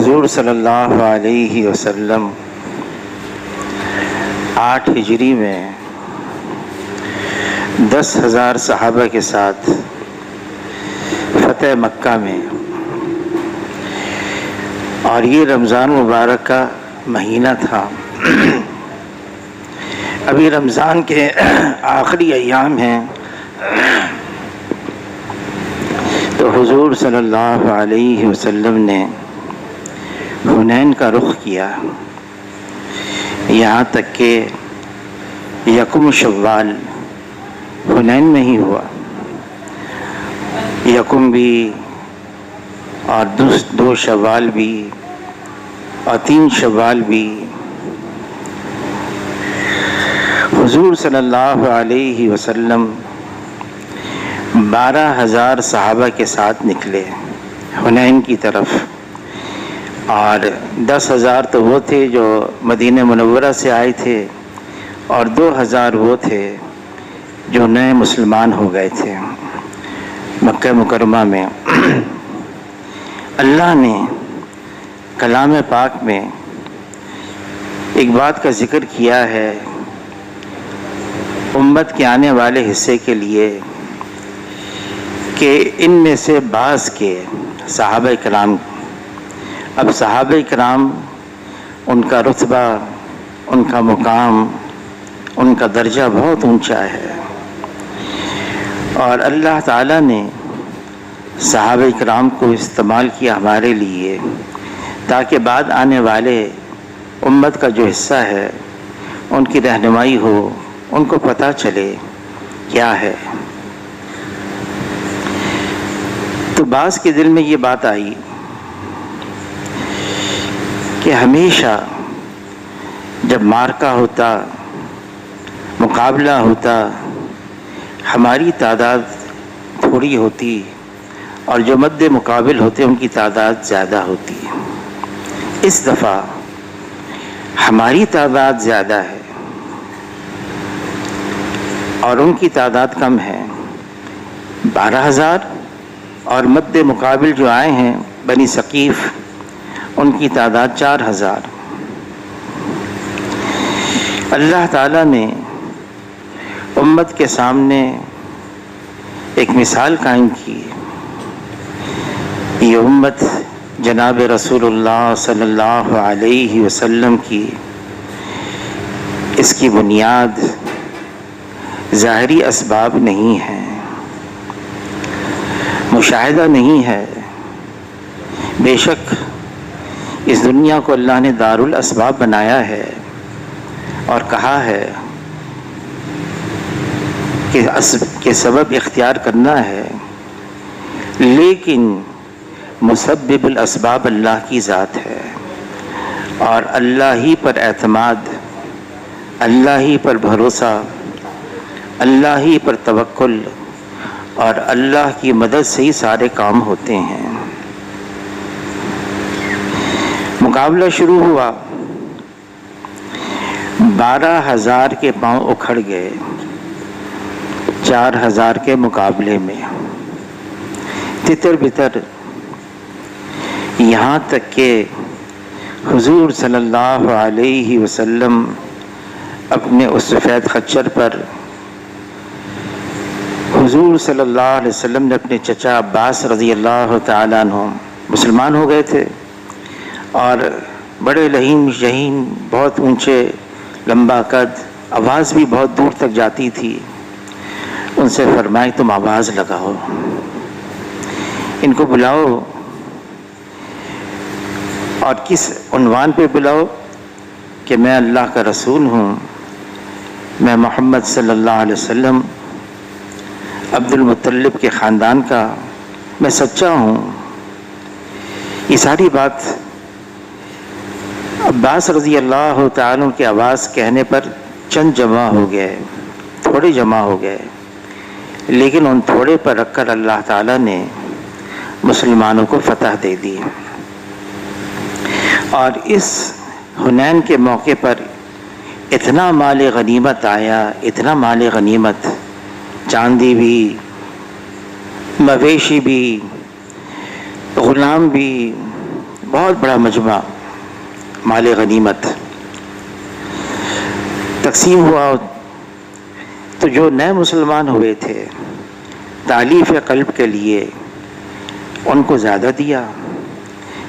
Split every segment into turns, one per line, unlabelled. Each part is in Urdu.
حضور صلی اللہ علیہ وسلم 8 ہجری میں 10,000 صحابہ کے ساتھ فتح مکہ میں، اور یہ رمضان مبارک کا مہینہ تھا۔ ابھی رمضان کے آخری ایام ہیں، تو حضور صلی اللہ علیہ وسلم نے حنین کا رخ کیا، یہاں تک کہ یکم شوال حنین میں ہی ہوا، یکم بھی اور 2 شوال بھی اور 3 شوال بھی۔ حضور صلی اللہ علیہ وسلم 12,000 صحابہ کے ساتھ نکلے حنین کی طرف، اور 10,000 تو وہ تھے جو مدینہ منورہ سے آئے تھے، اور 2,000 وہ تھے جو نئے مسلمان ہو گئے تھے مکہ مکرمہ میں۔ اللہ نے کلام پاک میں ایک بات کا ذکر کیا ہے امت کے آنے والے حصے کے لیے، کہ ان میں سے بعض کے صحابہ کرام، اب صحابہ کرام ان کا رتبہ، ان کا مقام، ان کا درجہ بہت اونچا ہے، اور اللہ تعالیٰ نے صحابہ کرام کو استعمال کیا ہمارے لیے، تاکہ بعد آنے والے امت کا جو حصہ ہے ان کی رہنمائی ہو، ان کو پتہ چلے کیا ہے۔ تو بعض کے دل میں یہ بات آئی کہ ہمیشہ جب مارکا ہوتا، مقابلہ ہوتا، ہماری تعداد تھوڑی ہوتی اور جو مد مقابل ہوتے ان کی تعداد زیادہ ہوتی۔ اس دفعہ ہماری تعداد زیادہ ہے اور ان کی تعداد کم ہے، 12,000، اور مد مقابل جو آئے ہیں بنی ثقیف، ان کی تعداد 4,000۔ اللہ تعالیٰ نے امت کے سامنے ایک مثال قائم کی۔ یہ امت جناب رسول اللہ صلی اللہ علیہ وسلم کی، اس کی بنیاد ظاہری اسباب نہیں ہے، مشاہدہ نہیں ہے۔ بے شک اس دنیا کو اللہ نے دار الاسباب بنایا ہے، اور کہا ہے کہ سبب اختیار کرنا ہے، لیکن مسبب الاسباب اللہ کی ذات ہے، اور اللہ ہی پر اعتماد، اللہ ہی پر بھروسہ، اللہ ہی پر توکل، اور اللہ کی مدد سے ہی سارے کام ہوتے ہیں۔ مقابلہ شروع ہوا، 12,000 کے پاؤں اکھڑ گئے 4,000 کے مقابلے میں، تتر بتر، یہاں تک کہ حضور صلی اللہ علیہ وسلم اپنے اس سفید خچر پر، حضور صلی اللہ علیہ وسلم نے اپنے چچا عباس رضی اللہ تعالیٰ عنہ مسلمان ہو گئے تھے، اور بڑے لہیم شہین، بہت اونچے، لمبا قد، آواز بھی بہت دور تک جاتی تھی۔ ان سے فرمائے تم آواز لگاؤ، ان کو بلاؤ، اور کس عنوان پہ بلاؤ؟ کہ میں اللہ کا رسول ہوں، میں محمد صلی اللہ علیہ وسلم عبد المطلب کے خاندان کا میں سچا ہوں۔ یہ ساری بات عباس رضی اللہ تعالیٰ کی آواز کہنے پر چند جمع ہو گئے، تھوڑے جمع ہو گئے، لیکن ان تھوڑے پر رکھ کر اللہ تعالیٰ نے مسلمانوں کو فتح دے دی۔ اور اس حنین کے موقع پر اتنا مال غنیمت آیا، اتنا مال غنیمت، چاندی بھی، مویشی بھی، غلام بھی، بہت بڑا مجمع مال غنیمت تقسیم ہوا، تو جو نئے مسلمان ہوئے تھے تالیف قلب کے لیے ان کو زیادہ دیا،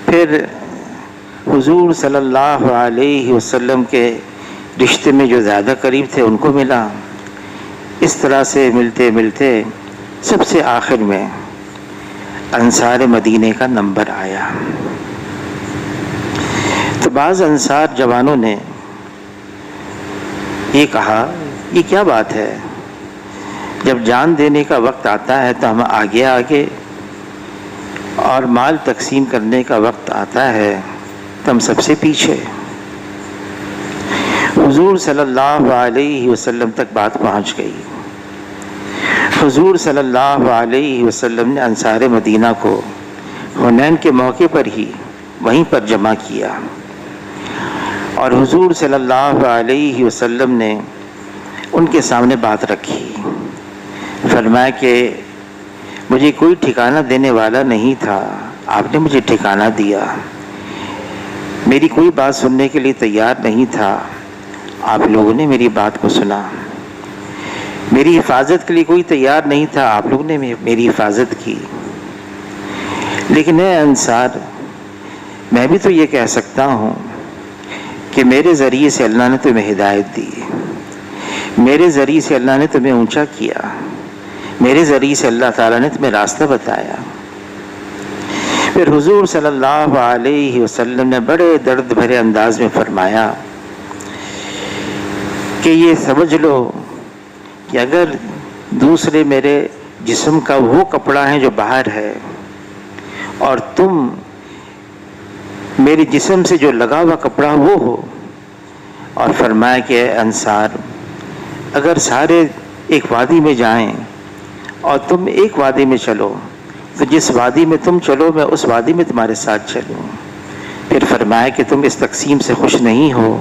پھر حضور صلی اللہ علیہ وسلم کے رشتے میں جو زیادہ قریب تھے ان کو ملا، اس طرح سے ملتے ملتے سب سے آخر میں انصار مدینے کا نمبر آیا۔ تو بعض انصار جوانوں نے یہ کہا یہ کیا بات ہے، جب جان دینے کا وقت آتا ہے تو ہم آگے آگے اور مال تقسیم کرنے کا وقت آتا ہے تو ہم سب سے پیچھے۔ حضور صلی اللہ علیہ وسلم تک بات پہنچ گئی۔ حضور صلی اللہ علیہ وسلم نے انصار مدینہ کو حنین کے موقع پر ہی وہیں پر جمع کیا، اور حضور صلی اللہ علیہ وسلم نے ان کے سامنے بات رکھی، فرمایا کہ مجھے کوئی ٹھکانہ دینے والا نہیں تھا، آپ نے مجھے ٹھکانہ دیا، میری کوئی بات سننے کے لیے تیار نہیں تھا، آپ لوگوں نے میری بات کو سنا، میری حفاظت کے لیے کوئی تیار نہیں تھا، آپ لوگوں نے میری حفاظت کی، لیکن اے انصار میں بھی تو یہ کہہ سکتا ہوں کہ میرے ذریعے سے اللہ نے تمہیں ہدایت دی، میرے ذریعے سے اللہ نے تمہیں اونچا کیا، میرے ذریعے سے اللہ تعالیٰ نے تمہیں راستہ بتایا۔ پھر حضور صلی اللہ علیہ وسلم نے بڑے درد بھرے انداز میں فرمایا کہ یہ سمجھ لو کہ اگر دوسرے میرے جسم کا وہ کپڑا ہے جو باہر ہے اور تم میرے جسم سے جو لگا ہوا کپڑا وہ ہو، اور فرمایا کہ اے انصار اگر سارے ایک وادی میں جائیں اور تم ایک وادی میں چلو تو جس وادی میں تم چلو میں اس وادی میں تمہارے ساتھ چلوں۔ پھر فرمایا کہ تم اس تقسیم سے خوش نہیں ہو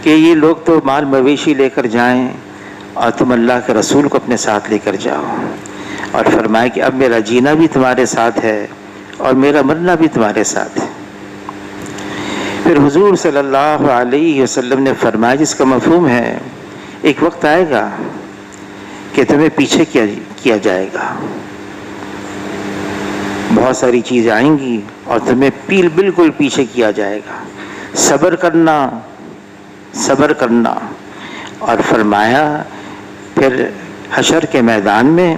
کہ یہ لوگ تو مال مویشی لے کر جائیں اور تم اللہ کے رسول کو اپنے ساتھ لے کر جاؤ، اور فرمایا کہ اب میرا جینا بھی تمہارے ساتھ ہے اور میرا مرنا بھی تمہارے ساتھ ہے۔ پھر حضور صلی اللہ علیہ وسلم نے فرمایا جس کا مفہوم ہے ایک وقت آئے گا کہ تمہیں پیچھے کیا جائے گا، بہت ساری چیزیں آئیں گی اور تمہیں بالکل پیچھے کیا جائے گا، صبر کرنا صبر کرنا۔ اور فرمایا پھر حشر کے میدان میں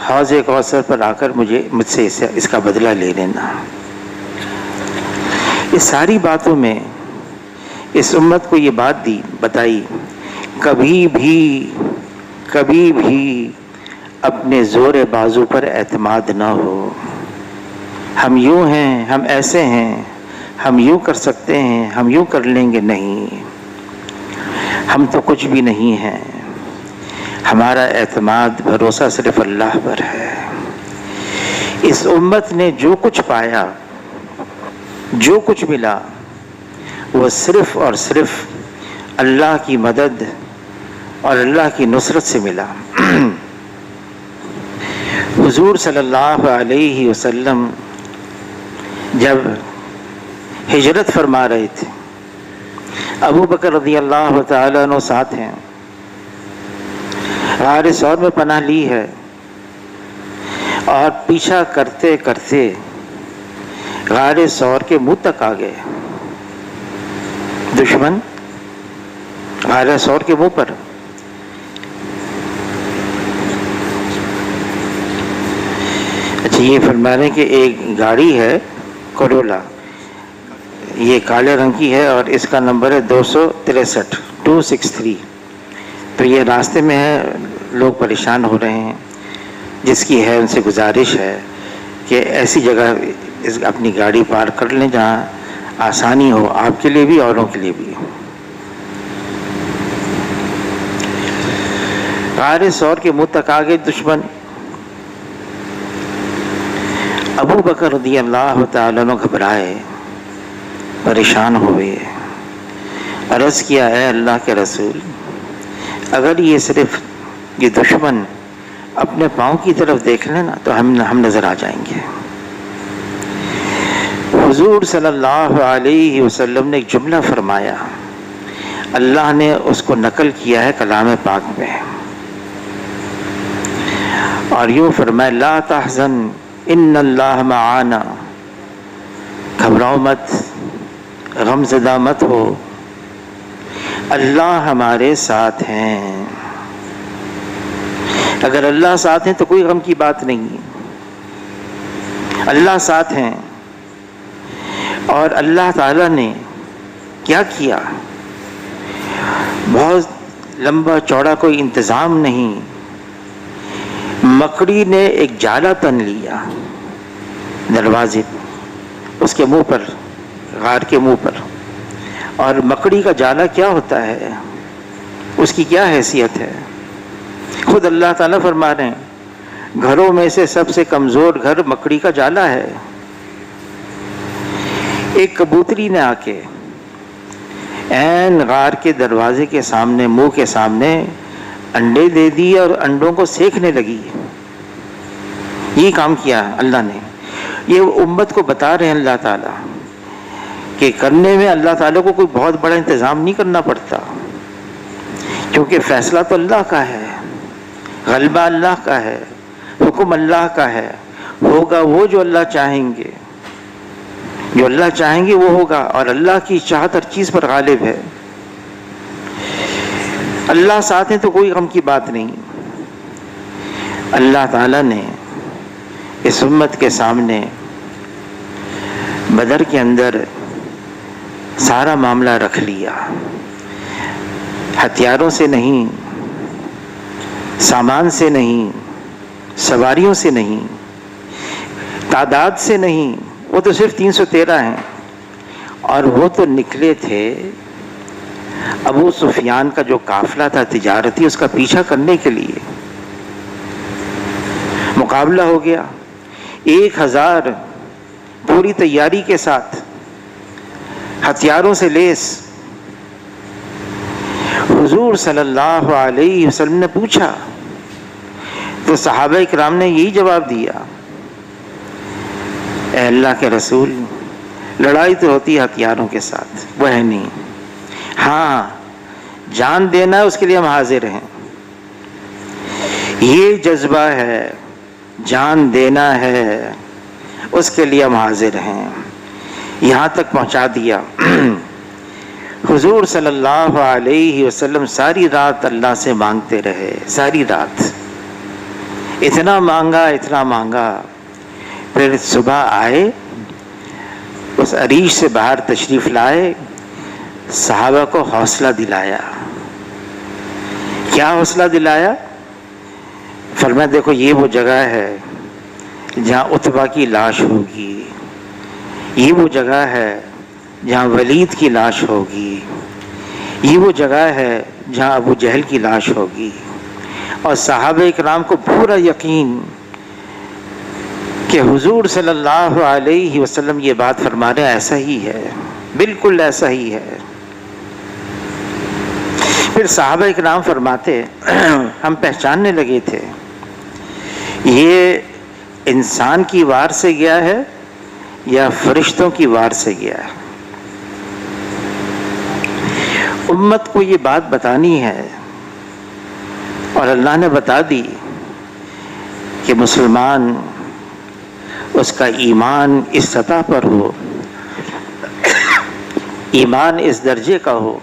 حوض کوثر پر آ کر مجھ سے اس کا بدلہ لے لینا۔ اس ساری باتوں میں اس امت کو یہ بات بتائی کبھی بھی اپنے زور بازو پر اعتماد نہ ہو، ہم یوں ہیں، ہم ایسے ہیں، ہم یوں کر سکتے ہیں، ہم یوں کر لیں گے، نہیں، ہم تو کچھ بھی نہیں ہیں، ہمارا اعتماد بھروسہ صرف اللہ پر ہے۔ اس امت نے جو کچھ پایا، جو کچھ ملا، وہ صرف اور صرف اللہ کی مدد اور اللہ کی نصرت سے ملا۔ حضور صلی اللہ علیہ وسلم جب ہجرت فرما رہے تھے، ابو بکر رضی اللہ تعالیٰ عنہ ساتھ ہیں، غار ثور میں پناہ لی ہے، اور پیچھا کرتے کرتے غار ثور کے منہ تک آ گئے، دشمن غار ثور کے منہ پر۔ اچھا، یہ فرما رہے ہیں کہ ایک گاڑی ہے کرولا، یہ کالے رنگ کی ہے اور اس کا نمبر ہے 263 تو یہ راستے میں ہے، لوگ پریشان ہو رہے ہیں، جس کی ہے ان سے گزارش ہے کہ ایسی جگہ اپنی گاڑی پارک کر لیں جہاں آسانی ہو آپ کے لیے بھی اوروں کے لیے بھی۔ غار ثور کے منہ تک آگے دشمن۔ ابو بکر رضی اللہ تعالیٰ عنہ گھبرائے، پریشان ہوئے، عرض کیا اے اللہ کے رسول، اگر یہ صرف یہ دشمن اپنے پاؤں کی طرف دیکھ لیں نا تو ہم نظر آ جائیں گے۔ حضور صلی اللہ علیہ وسلم نے ایک جملہ فرمایا، اللہ نے اس کو نقل کیا ہے کلام پاک میں، اور یوں فرمایا لا تحزن ان اللہ معانا، گھبراؤ مت، غم زدہ مت ہو، اللہ ہمارے ساتھ ہیں۔ اگر اللہ ساتھ ہیں تو کوئی غم کی بات نہیں، اللہ ساتھ ہیں۔ اور اللہ تعالیٰ نے کیا کیا، بہت لمبا چوڑا کوئی انتظام نہیں، مکڑی نے ایک جالا تن لیا دروازے اس کے منہ پر، غار کے منہ پر۔ اور مکڑی کا جالا کیا ہوتا ہے، اس کی کیا حیثیت ہے، خود اللہ تعالیٰ فرما رہے ہیں گھروں میں سے سب سے کمزور گھر مکڑی کا جالا ہے۔ ایک کبوتری نے آ کے عین غار کے دروازے کے سامنے، منہ کے سامنے انڈے دے دیے اور انڈوں کو سینکنے لگی۔ یہ کام کیا اللہ نے۔ یہ امت کو بتا رہے ہیں اللہ تعالیٰ کہ کرنے میں اللہ تعالیٰ کو کوئی بہت بڑا انتظام نہیں کرنا پڑتا، کیونکہ فیصلہ تو اللہ کا ہے، غلبہ اللہ کا ہے، حکم اللہ کا ہے، ہوگا وہ جو اللہ چاہیں گے، جو اللہ چاہیں گے وہ ہوگا، اور اللہ کی چاہت ہر چیز پر غالب ہے۔ اللہ ساتھ ہیں تو کوئی غم کی بات نہیں۔ اللہ تعالیٰ نے اس امت کے سامنے بدر کے اندر سارا معاملہ رکھ لیا، ہتھیاروں سے نہیں، سامان سے نہیں، سواریوں سے نہیں، تعداد سے نہیں، وہ تو صرف 313 ہیں، اور وہ تو نکلے تھے ابو سفیان کا جو قافلہ تھا تجارتی، اس کا پیچھا کرنے کے لیے۔ مقابلہ ہو گیا، 1000 پوری تیاری کے ساتھ، ہتھیاروں سے لیس۔ حضور صلی اللہ علیہ وسلم نے پوچھا تو صحابہ اکرام نے یہی جواب دیا، اے اللہ کے رسول، لڑائی تو ہوتی ہے ہتھیاروں کے ساتھ، وہ ہے نہیں، ہاں جان دینا ہے اس کے لیے ہم حاضر ہیں، یہ جذبہ ہے، جان دینا ہے اس کے لیے ہم حاضر ہیں۔ یہاں تک پہنچا دیا۔ حضور صلی اللہ علیہ وسلم ساری رات اللہ سے مانگتے رہے، ساری رات اتنا مانگا، اتنا مانگا، پھر صبح آئے، اس عریش سے باہر تشریف لائے، صحابہ کو حوصلہ دلایا۔ کیا حوصلہ دلایا؟ فرمایا دیکھو یہ وہ جگہ ہے جہاں عتبہ کی لاش ہوگی، یہ وہ جگہ ہے جہاں ولید کی لاش ہوگی، یہ وہ جگہ ہے جہاں ابو جہل کی لاش ہوگی۔ اور صحابہ اکرام کو پورا یقین کہ حضور صلی اللہ علیہ وسلم یہ بات فرما رہے ہیں، ایسا ہی ہے، بالکل ایسا ہی ہے۔ پھر صحابہ اکرام فرماتے ہم پہچاننے لگے تھے یہ انسان کی وار سے گیا ہے یا فرشتوں کی وار سے گیا ہے۔ امت کو یہ بات بتانی ہے، اور اللہ نے بتا دی کہ مسلمان اس کا ایمان اس سطح پر ہو، ایمان اس درجے کا ہو،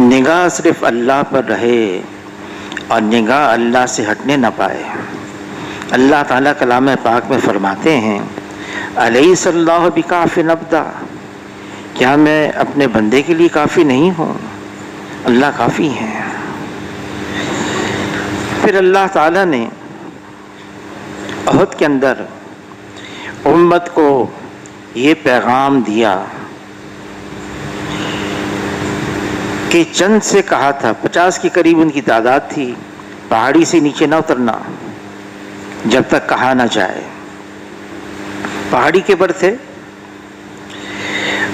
نگاہ صرف اللہ پر رہے اور نگاہ اللہ سے ہٹنے نہ پائے۔ اللہ تعالیٰ کلام پاک میں فرماتے ہیں الیس اللہ بکاف عبدا، کیا میں اپنے بندے کے لیے کافی نہیں ہوں؟ اللہ کافی ہیں۔ پھر اللہ تعالیٰ نے احد کے اندر امت کو یہ پیغام دیا کہ چند سے کہا تھا، 50 کے قریب ان کی تعداد تھی، پہاڑی سے نیچے نہ اترنا جب تک کہا نہ جائے۔ پہاڑی کے پر تھے،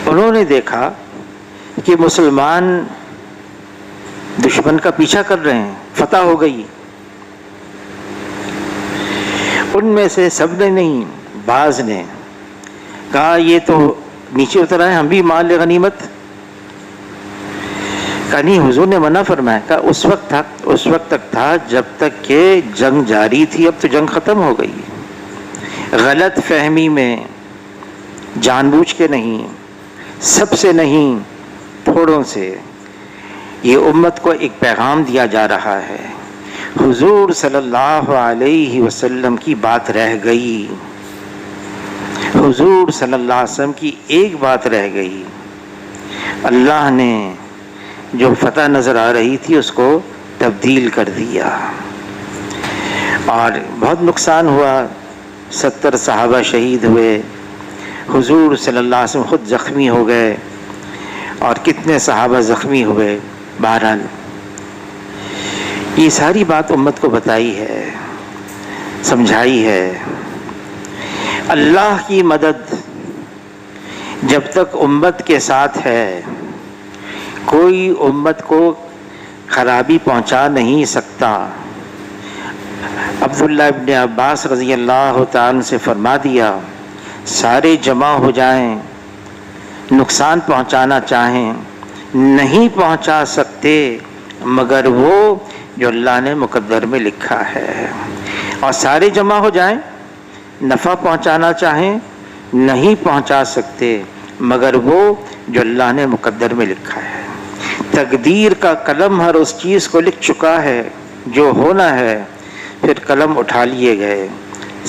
انہوں نے دیکھا کہ مسلمان دشمن کا پیچھا کر رہے ہیں، فتح ہو گئی۔ ان میں سے سب نے نہیں، بعض نے کہا یہ تو نیچے اتر آئے، ہم بھی مال غنیمت؟ کہا نہیں، حضور نے منع فرمایا۔ کہا اس وقت تک تھا جب تک کہ جنگ جاری تھی، اب تو جنگ ختم ہو گئی۔ غلط فہمی میں، جان بوجھ کے نہیں، سب سے نہیں، تھوڑوں سے یہ امت کو ایک پیغام دیا جا رہا ہے۔ حضور صلی اللہ علیہ وسلم کی بات رہ گئی، حضور صلی اللہ علیہ وسلم کی ایک بات رہ گئی۔ اللہ نے جو فتح نظر آ رہی تھی اس کو تبدیل کر دیا، اور بہت نقصان ہوا۔ 70 صحابہ شہید ہوئے، حضور صلی اللہ علیہ وسلم خود زخمی ہو گئے، اور کتنے صحابہ زخمی ہوئے۔ بہرحال یہ ساری بات امت کو بتائی ہے، سمجھائی ہے۔ اللہ کی مدد جب تک امت کے ساتھ ہے، کوئی امت کو خرابی پہنچا نہیں سکتا۔ عبداللہ ابن عباس رضی اللہ تعالیٰ سے فرما دیا، سارے جمع ہو جائیں، نقصان پہنچانا چاہیں، نہیں پہنچا سکتے مگر وہ جو اللہ نے مقدر میں لکھا ہے، اور سارے جمع ہو جائیں، نفع پہنچانا چاہیں، نہیں پہنچا سکتے مگر وہ جو اللہ نے مقدر میں لکھا ہے۔ تقدیر کا قلم ہر اس چیز کو لکھ چکا ہے جو ہونا ہے، پھر قلم اٹھا لیے گئے،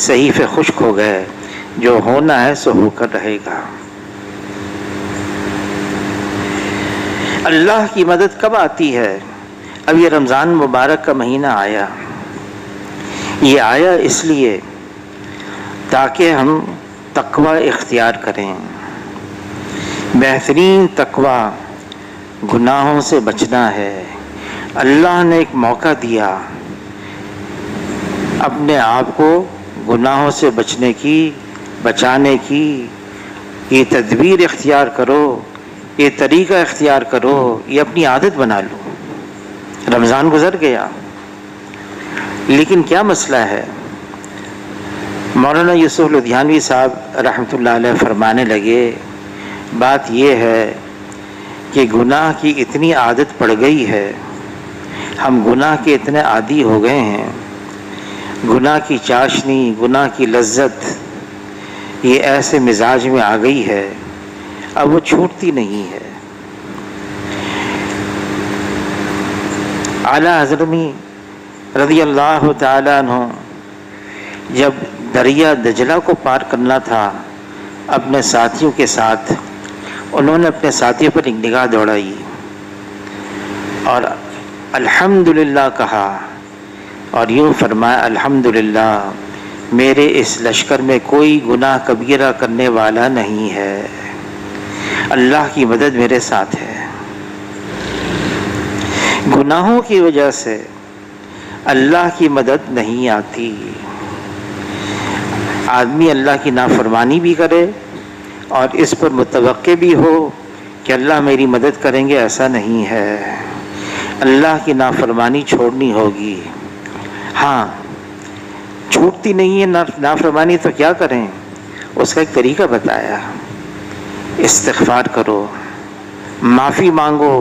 صحیفے خشک ہو گئے، جو ہونا ہے سو ہو کر رہے گا۔ اللہ کی مدد کب آتی ہے؟ اب یہ رمضان مبارک کا مہینہ آیا، یہ آیا اس لیے تاکہ ہم تقوی اختیار کریں۔ بہترین تقوی گناہوں سے بچنا ہے۔ اللہ نے ایک موقع دیا، اپنے آپ کو گناہوں سے بچانے کی یہ تدبیر اختیار کرو، یہ طریقہ اختیار کرو، یہ اپنی عادت بنا لو۔ رمضان گزر گیا، لیکن کیا مسئلہ ہے؟ مولانا یوسف لدھیانوی صاحب رحمۃ اللہ علیہ فرمانے لگے، بات یہ ہے کہ گناہ کی اتنی عادت پڑ گئی ہے، ہم گناہ کے اتنے عادی ہو گئے ہیں، گناہ کی چاشنی، گناہ کی لذت یہ ایسے مزاج میں آ گئی ہے، اب وہ چھوٹتی نہیں ہے۔ اعلیٰ حضرت رضی اللہ تعالیٰ عنہ جب دریا دجلہ کو پار کرنا تھا اپنے ساتھیوں کے ساتھ، انہوں نے اپنے ساتھیوں پر ایک نگاہ دوڑائی اور الحمدللہ کہا، اور یوں فرمایا، الحمدللہ میرے اس لشکر میں کوئی گناہ کبیرہ کرنے والا نہیں ہے، اللہ کی مدد میرے ساتھ ہے۔ گناہوں کی وجہ سے اللہ کی مدد نہیں آتی۔ آدمی اللہ کی نافرمانی بھی کرے اور اس پر متوقع بھی ہو کہ اللہ میری مدد کریں گے، ایسا نہیں ہے۔ اللہ کی نافرمانی چھوڑنی ہوگی۔ ہاں، چھوٹتی نہیں ہے نافرمانی، تو کیا کریں؟ اس کا ایک طریقہ بتایا، استغفار کرو، معافی مانگو،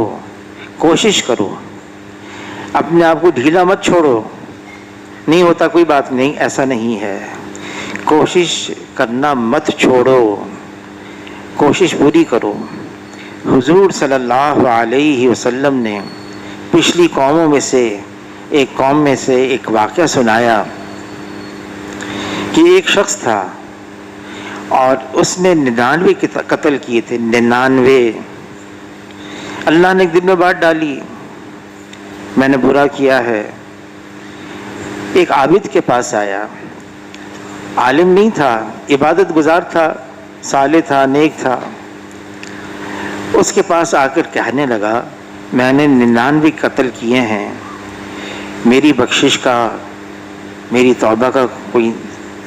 کوشش کرو، اپنے آپ کو ڈھیلا مت چھوڑو، نہیں ہوتا کوئی بات نہیں، ایسا نہیں ہے۔ کوشش کرنا مت چھوڑو، کوشش پوری کرو۔ حضور صلی اللہ علیہ وسلم نے پچھلی قوموں میں سے ایک قوم میں سے ایک واقعہ سنایا کہ ایک شخص تھا اور اس نے 99 قتل کیے تھے، 99۔ اللہ نے ایک دن میں بات ڈالی، میں نے برا کیا ہے۔ ایک عابد کے پاس آیا، عالم نہیں تھا، عبادت گزار تھا، صالح تھا، نیک تھا۔ اس کے پاس آ کر کہنے لگا، میں نے 99 قتل کیے ہیں، میری بخشش کا، میری توبہ کا کوئی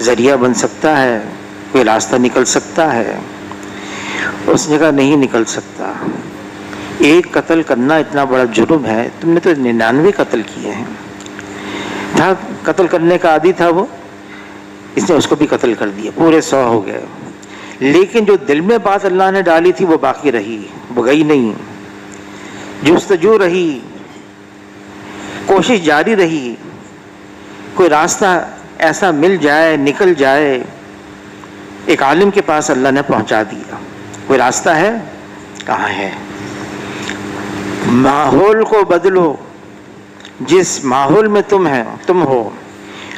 ذریعہ بن سکتا ہے، کوئی راستہ نکل سکتا ہے؟ اس نے کہا نہیں نکل سکتا، ایک قتل کرنا اتنا بڑا جرم ہے، تم نے تو 99 قتل کیے ہیں۔ تھا قتل کرنے کا عادی تھا وہ، اس نے اس کو بھی قتل کر دیا، پورے 100 ہو گئے۔ لیکن جو دل میں بات اللہ نے ڈالی تھی وہ باقی رہی، وہ گئی نہیں، جستجو رہی، کوشش جاری رہی، کوئی راستہ ایسا مل جائے، نکل جائے۔ ایک عالم کے پاس اللہ نے پہنچا دیا، کوئی راستہ ہے؟ کہاں ہے؟ ماحول کو بدلو، جس ماحول میں تم ہو،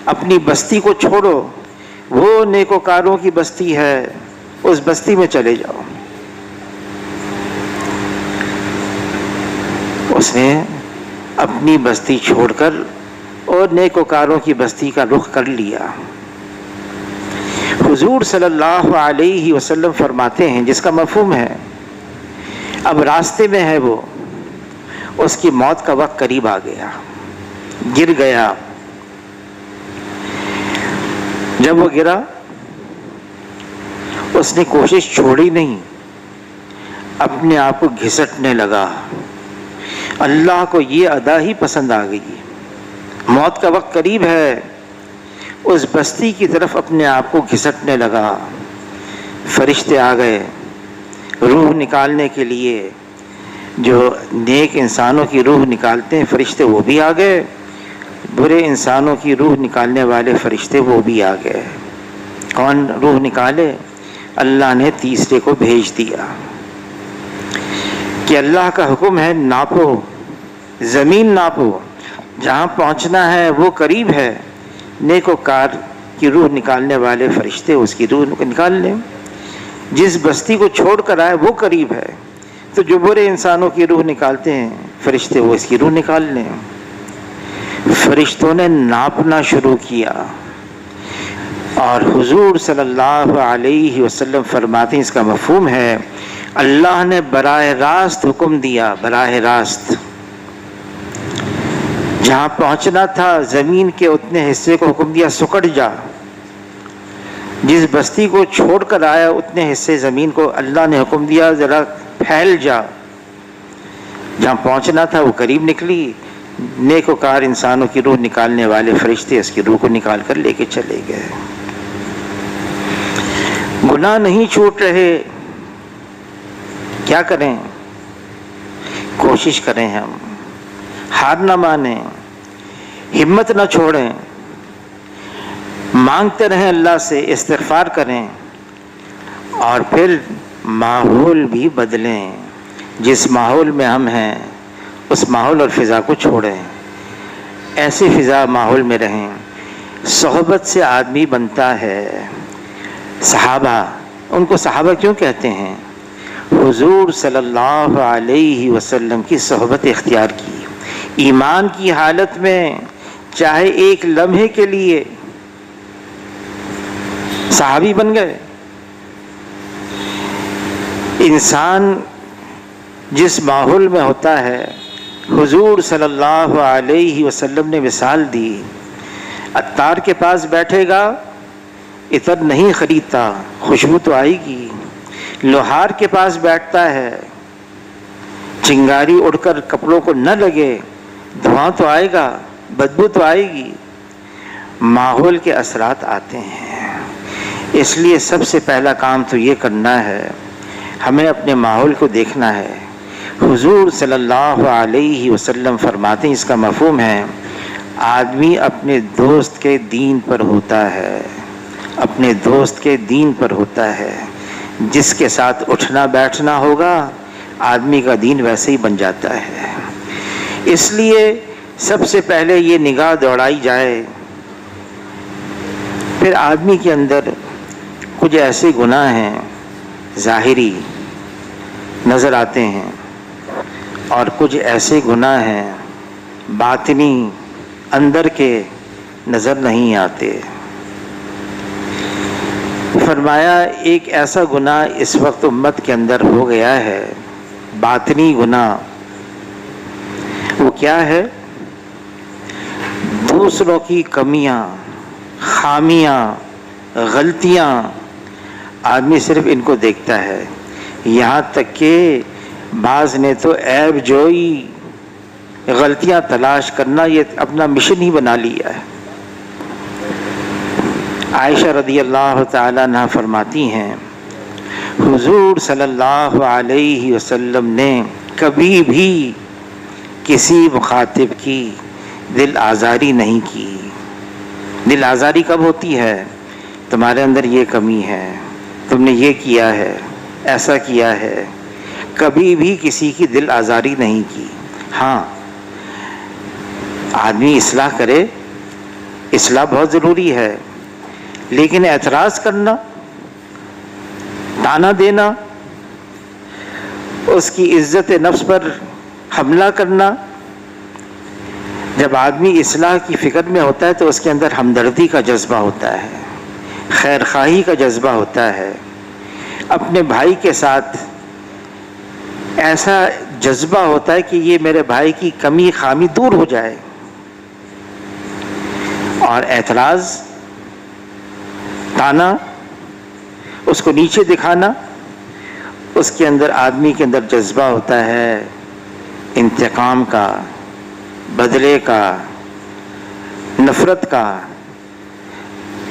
اپنی بستی کو چھوڑو، وہ نیکوکاروں کی بستی ہے، اس بستی میں چلے جاؤ۔ اس نے اپنی بستی چھوڑ کر اور نیکوکاروں کی بستی کا رخ کر لیا۔ حضور صلی اللہ علیہ وسلم فرماتے ہیں، جس کا مفہوم ہے اب راستے میں ہے وہ، اس کی موت کا وقت قریب آ گیا، گر گیا۔ جب وہ گرا اس نے کوشش چھوڑی نہیں، اپنے آپ کو گھسٹنے لگا۔ اللہ کو یہ ادا ہی پسند آ گئی، موت کا وقت قریب ہے، اس بستی کی طرف اپنے آپ کو گھسٹنے لگا۔ فرشتے آ گئے روح نکالنے کے لیے، جو نیک انسانوں کی روح نکالتے ہیں فرشتے وہ بھی آ گئے، برے انسانوں کی روح نکالنے والے فرشتے وہ بھی آ گئے۔ کون روح نکالے؟ اللہ نے تیسرے کو بھیج دیا کہ اللہ کا حکم ہے ناپو، زمین ناپو، جہاں پہنچنا ہے وہ قریب ہے، نیکوکار کی روح نکالنے والے فرشتے اس کی روح کو نکال لیں، جس بستی کو چھوڑ کر آئے وہ قریب ہے، تو جو برے انسانوں کی روح نکالتے ہیں فرشتے وہ اس کی روح نکال لیں۔ فرشتوں نے ناپنا شروع کیا، اور حضور صلی اللہ علیہ وسلم فرماتے ہیں اس کا مفہوم ہے اللہ نے براہ راست حکم دیا، براہ راست جہاں پہنچنا تھا زمین کے اتنے حصے کو حکم دیا سکڑ جا، جس بستی کو چھوڑ کر آیا اتنے حصے زمین کو اللہ نے حکم دیا ذرا پھیل جا، جہاں پہنچنا تھا وہ قریب نکلی، نیکوکار انسانوں کی روح نکالنے والے فرشتے اس کی روح کو نکال کر لے کے چلے گئے۔ گناہ نہیں چھوٹ رہے، کیا کریں؟ کوشش کریں، ہم ہار نہ مانیں، ہمت نہ چھوڑیں، مانگتے رہیں اللہ سے، استغفار کریں، اور پھر ماحول بھی بدلیں۔ جس ماحول میں ہم ہیں اس ماحول اور فضا کو چھوڑیں، ایسی فضا ماحول میں رہیں۔ صحبت سے آدمی بنتا ہے۔ صحابہ، ان کو صحابہ کیوں کہتے ہیں؟ حضور صلی اللہ علیہ وسلم کی صحبت اختیار کی، ایمان کی حالت میں چاہے ایک لمحے کے لیے صحابی بن گئے۔ انسان جس ماحول میں ہوتا ہے، حضور صلی اللہ علیہ وسلم نے مثال دی، عطار کے پاس بیٹھے گا عطر نہیں خریدتا، خوشبو تو آئے گی۔ لوہار کے پاس بیٹھتا ہے، چنگاری اڑ کر کپڑوں کو نہ لگے، دھواں تو آئے گا، بدبو تو آئے گی۔ ماحول کے اثرات آتے ہیں، اس لیے سب سے پہلا کام تو یہ کرنا ہے، ہمیں اپنے ماحول کو دیکھنا ہے۔ حضور صلی اللہ علیہ وسلم فرماتے ہیں اس کا مفہوم ہے آدمی اپنے دوست کے دین پر ہوتا ہے، اپنے دوست کے دین پر ہوتا ہے۔ جس کے ساتھ اٹھنا بیٹھنا ہوگا آدمی کا دین ویسے ہی بن جاتا ہے۔ اس لیے سب سے پہلے یہ نگاہ دوڑائی جائے، پھر آدمی کے اندر کچھ ایسے گناہ ہیں ظاہری نظر آتے ہیں، اور کچھ ایسے گناہ ہیں باطنی اندر کے نظر نہیں آتے۔ فرمایا ایک ایسا گناہ اس وقت امت کے اندر ہو گیا ہے، باطنی گناہ، وہ کیا ہے؟ دوسروں کی کمیاں، خامیاں، غلطیاں، آدمی صرف ان کو دیکھتا ہے، یہاں تک کہ بعض نے تو عیب جوئی، غلطیاں تلاش کرنا یہ اپنا مشن ہی بنا لیا ہے۔ عائشہ رضی اللہ تعالیٰ عنہ فرماتی ہیں حضور صلی اللہ علیہ وسلم نے کبھی بھی کسی مخاطب کی دل آزاری نہیں کی۔ دل آزاری کب ہوتی ہے؟ تمہارے اندر یہ کمی ہے، تم نے یہ کیا ہے، ایسا کیا ہے۔ کبھی بھی کسی کی دل آزاری نہیں کی۔ ہاں، آدمی اصلاح کرے، اصلاح بہت ضروری ہے، لیکن اعتراض کرنا، طعنہ دینا، اس کی عزت نفس پر حملہ کرنا، جب آدمی اصلاح کی فکر میں ہوتا ہے تو اس کے اندر ہمدردی کا جذبہ ہوتا ہے، خیر خواہی کا جذبہ ہوتا ہے، اپنے بھائی کے ساتھ ایسا جذبہ ہوتا ہے کہ یہ میرے بھائی کی کمی خامی دور ہو جائے۔ اور اعتراض، طعنہ، اس کو نیچے دکھانا، اس کے اندر آدمی کے اندر جذبہ ہوتا ہے انتقام کا، بدلے کا، نفرت کا،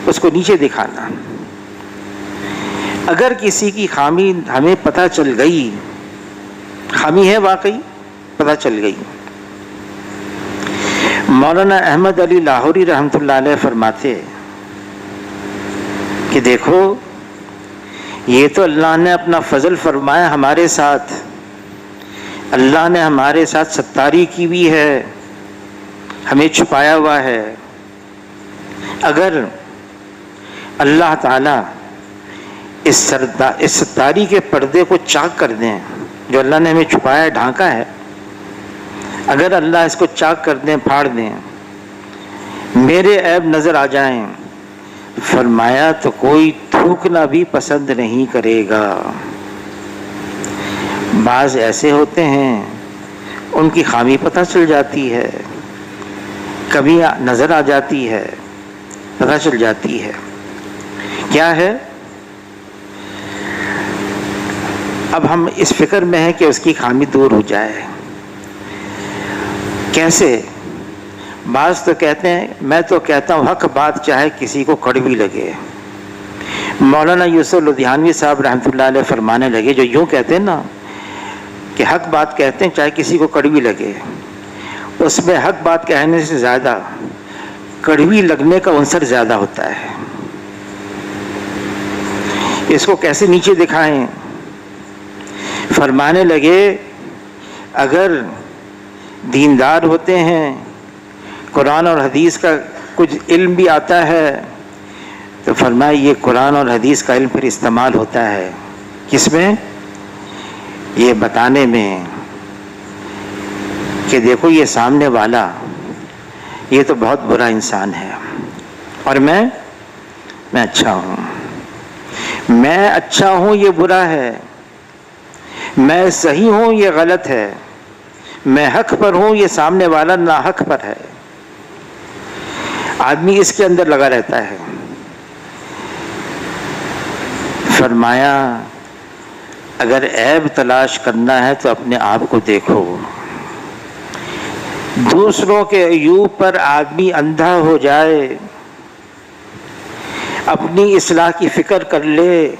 اس کو نیچے دکھانا۔ اگر کسی کی خامی ہمیں پتہ چل گئی، خامی ہے واقعی، پتہ چل گئی۔ مولانا احمد علی لاہوری رحمۃ اللہ علیہ فرماتے کہ دیکھو، یہ تو اللہ نے اپنا فضل فرمایا ہمارے ساتھ، اللہ نے ہمارے ساتھ ستاری کی بھی ہے، ہمیں چھپایا ہوا ہے۔ اگر اللہ تعالیٰ اس ستاری کے پردے کو چاک کر دیں، جو اللہ نے ہمیں چھپایا ہے، ڈھانکا ہے، اگر اللہ اس کو چاک کر دیں، پھاڑ دیں، میرے عیب نظر آ جائیں، فرمایا تو کوئی تھوکنا بھی پسند نہیں کرے گا۔ بعض ایسے ہوتے ہیں ان کی خامی پتہ چل جاتی ہے، کبھی نظر آ جاتی ہے، پتہ چل جاتی ہے، کیا ہے؟ اب ہم اس فکر میں ہیں کہ اس کی خامی دور ہو جائے۔ کیسے؟ بعض تو کہتے ہیں، میں تو کہتا ہوں حق بات چاہے کسی کو کڑوی لگے۔ مولانا یوسف لدھیانوی صاحب رحمۃ اللہ علیہ فرمانے لگے، جو یوں کہتے ہیں نا کہ حق بات کہتے ہیں چاہے کسی کو کڑوی لگے، اس میں حق بات کہنے سے زیادہ کڑوی لگنے کا عنصر زیادہ ہوتا ہے۔ اس کو کیسے نیچے دکھائیں؟ فرمانے لگے، اگر دیندار ہوتے ہیں، قرآن اور حدیث کا کچھ علم بھی آتا ہے، تو فرمایا یہ قرآن اور حدیث کا علم پھر استعمال ہوتا ہے کس میں؟ یہ بتانے میں کہ دیکھو یہ سامنے والا یہ تو بہت برا انسان ہے، اور میں اچھا ہوں، میں اچھا ہوں یہ برا ہے، میں صحیح ہوں یہ غلط ہے، میں حق پر ہوں یہ سامنے والا ناحق پر ہے۔ آدمی اس کے اندر لگا رہتا ہے۔ فرمایا اگر عیب تلاش کرنا ہے تو اپنے آپ کو دیکھو۔ دوسروں کے عیوب پر آدمی اندھا ہو جائے، اپنی اصلاح کی فکر کر لے۔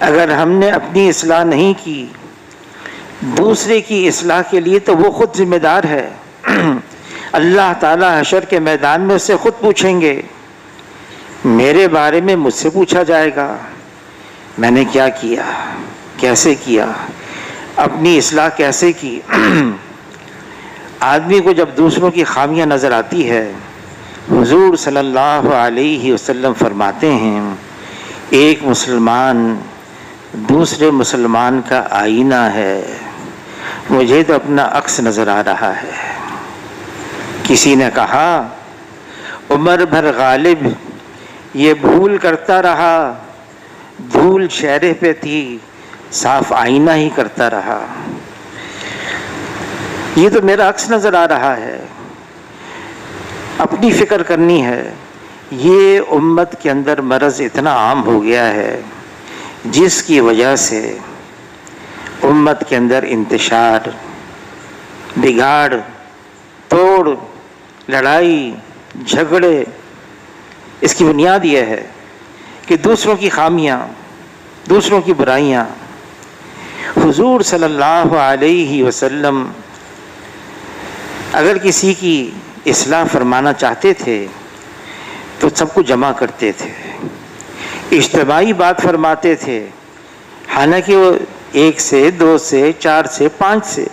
اگر ہم نے اپنی اصلاح نہیں کی، دوسرے کی اصلاح کے لیے تو وہ خود ذمہ دار ہے۔ اللہ تعالیٰ حشر کے میدان میں اس سے خود پوچھیں گے، میرے بارے میں مجھ سے پوچھا جائے گا، میں نے کیا کیا، کیسے کیا، اپنی اصلاح کیسے کی۔ آدمی کو جب دوسروں کی خامیاں نظر آتی ہے، حضور صلی اللہ علیہ وسلم فرماتے ہیں، ایک مسلمان دوسرے مسلمان کا آئینہ ہے، مجھے تو اپنا عکس نظر آ رہا ہے۔ کسی نے کہا عمر بھر غالب یہ بھول کرتا رہا، دھول چہرے پہ تھی، صاف آئینہ ہی کرتا رہا، یہ تو میرا عکس نظر آ رہا ہے۔ اپنی فکر کرنی ہے۔ یہ امت کے اندر مرض اتنا عام ہو گیا ہے جس کی وجہ سے امت کے اندر انتشار، بگاڑ، توڑ، لڑائی، جھگڑے، اس کی بنیاد یہ ہے کہ دوسروں کی خامیاں دوسروں کی برائیاں. حضور صلی اللہ علیہ وسلم اگر کسی کی اصلاح فرمانا چاہتے تھے تو سب کو جمع کرتے تھے، اجتماعی بات فرماتے تھے، حالانکہ وہ 1 سے 2 سے 4 سے 5 سے،